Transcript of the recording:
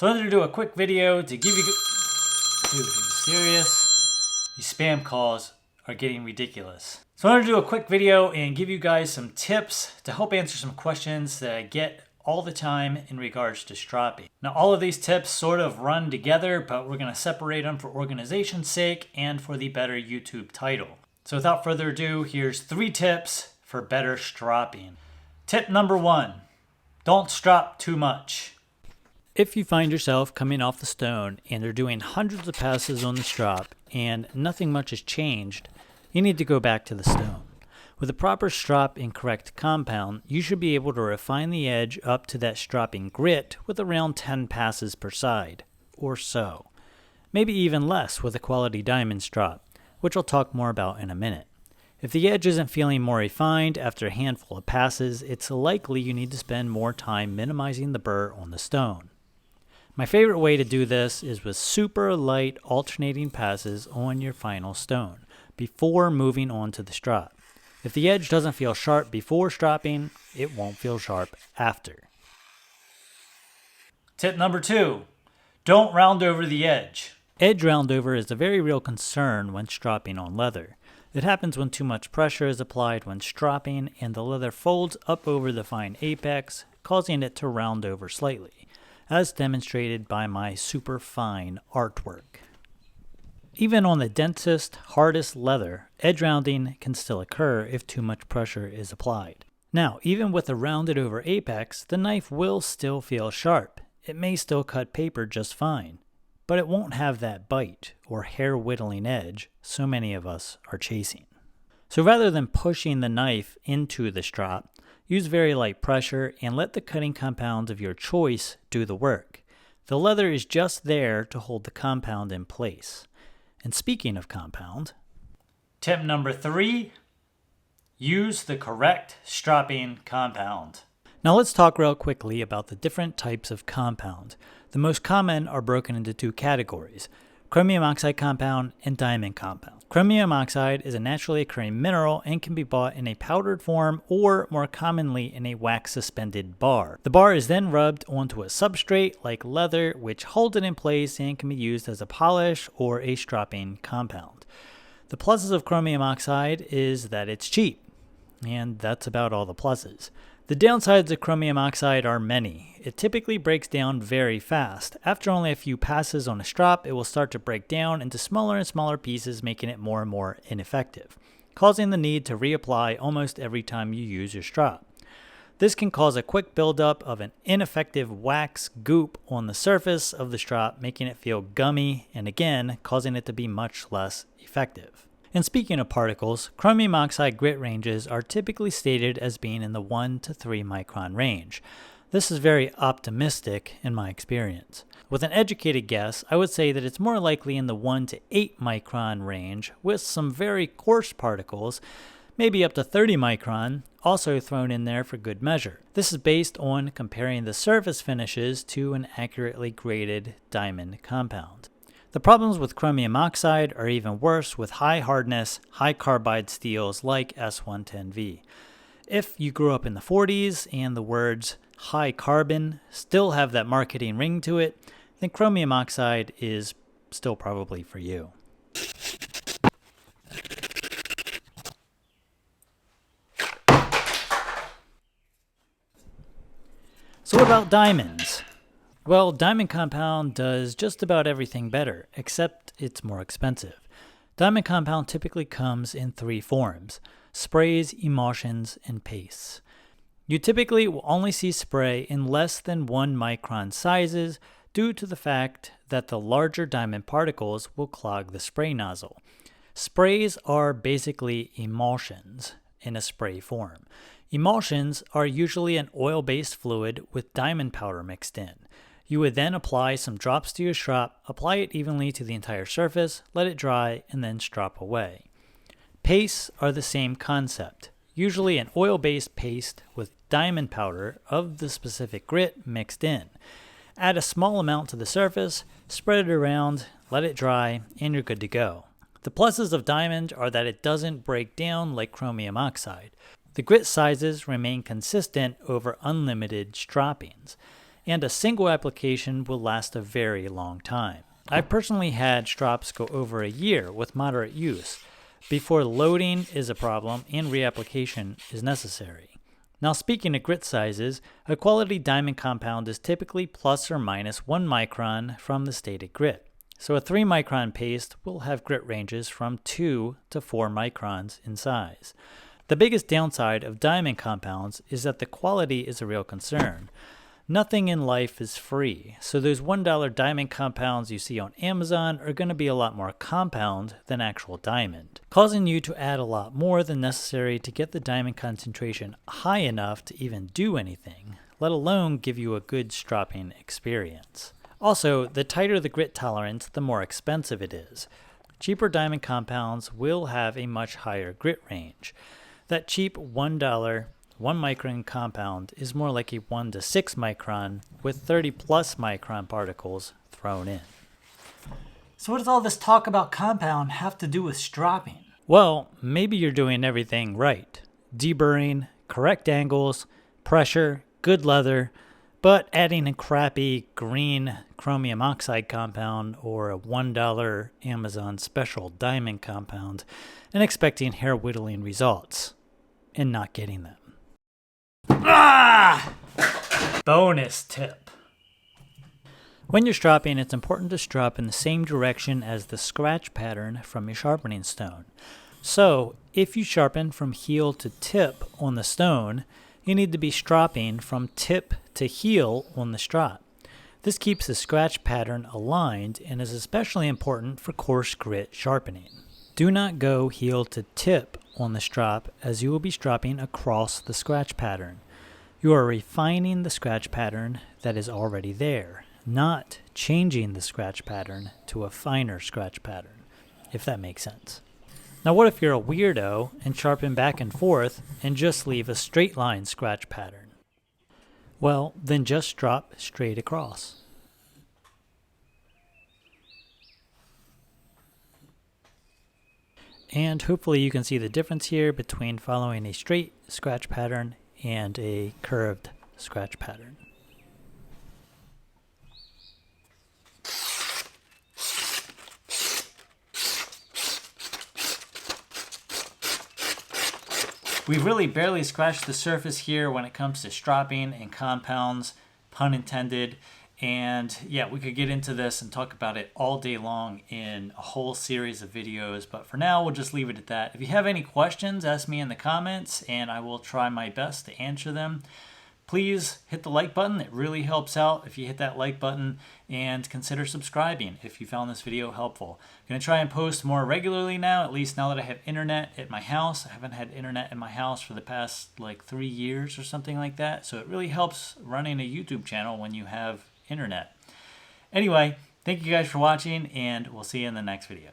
So I wanted to do a quick video to give you... Dude, are you serious? These spam calls are getting ridiculous. So I wanted to do a quick video and give you guys some tips to help answer some questions that I get all the time in regards to stropping. Now all of these tips sort of run together, but we're going to separate them for organization's sake and for the better YouTube title. So without further ado, here's 3 tips for better stropping. Tip number 1, don't strop too much. If you find yourself coming off the stone and are doing hundreds of passes on the strop and nothing much has changed, you need to go back to the stone. With a proper strop and correct compound, you should be able to refine the edge up to that stropping grit with around 10 passes per side, or so. Maybe even less with a quality diamond strop, which I'll talk more about in a minute. If the edge isn't feeling more refined after a handful of passes, it's likely you need to spend more time minimizing the burr on the stone. My favorite way to do this is with super light alternating passes on your final stone, before moving on to the strop. If the edge doesn't feel sharp before stropping, it won't feel sharp after. Tip number 2, don't round over the edge. Edge round over is a very real concern when stropping on leather. It happens when too much pressure is applied when stropping and the leather folds up over the fine apex, causing it to round over slightly, as demonstrated by my super fine artwork. Even on the densest, hardest leather, edge rounding can still occur if too much pressure is applied. Now, even with a rounded over apex, the knife will still feel sharp. It may still cut paper just fine, but it won't have that bite or hair-whittling edge so many of us are chasing. So rather than pushing the knife into the strop, use very light pressure and let the cutting compound of your choice do the work. The leather is just there to hold the compound in place. And speaking of compound, tip number 3, use the correct stropping compound. Now let's talk real quickly about the different types of compound. The most common are broken into 2 categories, chromium oxide compound and diamond compound. Chromium oxide is a naturally occurring mineral and can be bought in a powdered form or more commonly in a wax suspended bar. The bar is then rubbed onto a substrate like leather, which holds it in place and can be used as a polish or a stropping compound. The pluses of chromium oxide is that it's cheap, and that's about all the pluses. The downsides of chromium oxide are many. It typically breaks down very fast. After only a few passes on a strop, it will start to break down into smaller and smaller pieces, making it more and more ineffective, causing the need to reapply almost every time you use your strop. This can cause a quick buildup of an ineffective wax goop on the surface of the strop, making it feel gummy and again, causing it to be much less effective. And speaking of particles, chromium oxide grit ranges are typically stated as being in the 1 to 3 micron range. This is very optimistic in my experience. With an educated guess, I would say that it's more likely in the 1 to 8 micron range with some very coarse particles, maybe up to 30 micron, also thrown in there for good measure. This is based on comparing the surface finishes to an accurately graded diamond compound. The problems with chromium oxide are even worse with high hardness, high carbide steels like S110V. If you grew up in the 40s and the words high carbon still have that marketing ring to it, then chromium oxide is still probably for you. So what about diamonds? Well, diamond compound does just about everything better, except it's more expensive. Diamond compound typically comes in 3 forms: sprays, emulsions, and pastes. You typically will only see spray in less than 1 micron sizes due to the fact that the larger diamond particles will clog the spray nozzle. Sprays are basically emulsions in a spray form. Emulsions are usually an oil-based fluid with diamond powder mixed in. You would then apply some drops to your strop, apply it evenly to the entire surface, let it dry, and then strop away. Pastes are the same concept, usually an oil-based paste with diamond powder of the specific grit mixed in. Add a small amount to the surface, spread it around, let it dry, and you're good to go. The pluses of diamond are that it doesn't break down like chromium oxide. The grit sizes remain consistent over unlimited stroppings. and a single application will last a very long time. I've personally had strops go over a year with moderate use before loading is a problem and reapplication is necessary. Now, speaking of grit sizes, a quality diamond compound is typically plus or minus 1 micron from the stated grit. So a 3 micron paste will have grit ranges from 2 to 4 microns in size. The biggest downside of diamond compounds is that the quality is a real concern. Nothing in life is free, so those $1 diamond compounds you see on Amazon are going to be a lot more compound than actual diamond, causing you to add a lot more than necessary to get the diamond concentration high enough to even do anything, let alone give you a good stropping experience. Also, the tighter the grit tolerance, the more expensive it is. Cheaper diamond compounds will have a much higher grit range. That cheap $1 1 micron compound is more like a 1 to 6 micron with 30 plus micron particles thrown in. So what does all this talk about compound have to do with stropping? Well, maybe you're doing everything right. Deburring, correct angles, pressure, good leather, but adding a crappy green chromium oxide compound or a $1 Amazon special diamond compound and expecting hair whittling results and not getting them. Ah! Bonus tip. When you're stropping, it's important to strop in the same direction as the scratch pattern from your sharpening stone. So, if you sharpen from heel to tip on the stone, you need to be stropping from tip to heel on the strop. This keeps the scratch pattern aligned and is especially important for coarse grit sharpening. Do not go heel to tip on the strop as you will be stropping across the scratch pattern. You are refining the scratch pattern that is already there, not changing the scratch pattern to a finer scratch pattern, if that makes sense. Now what if you're a weirdo and sharpen back and forth and just leave a straight line scratch pattern? Well, then just drop straight across. And hopefully you can see the difference here between following a straight scratch pattern and a curved scratch pattern. We really barely scratched the surface here when it comes to stropping and compounds, pun intended. And yeah, we could get into this and talk about it all day long in a whole series of videos. But for now, we'll just leave it at that. If you have any questions, ask me in the comments and I will try my best to answer them. Please hit the like button. It really helps out if you hit that like button, and consider subscribing if you found this video helpful. I'm going to try and post more regularly now, at least now that I have internet at my house. I haven't had internet in my house for the past like 3 years or something like that. So it really helps running a YouTube channel when you have internet. Anyway, thank you guys for watching, and we'll see you in the next video.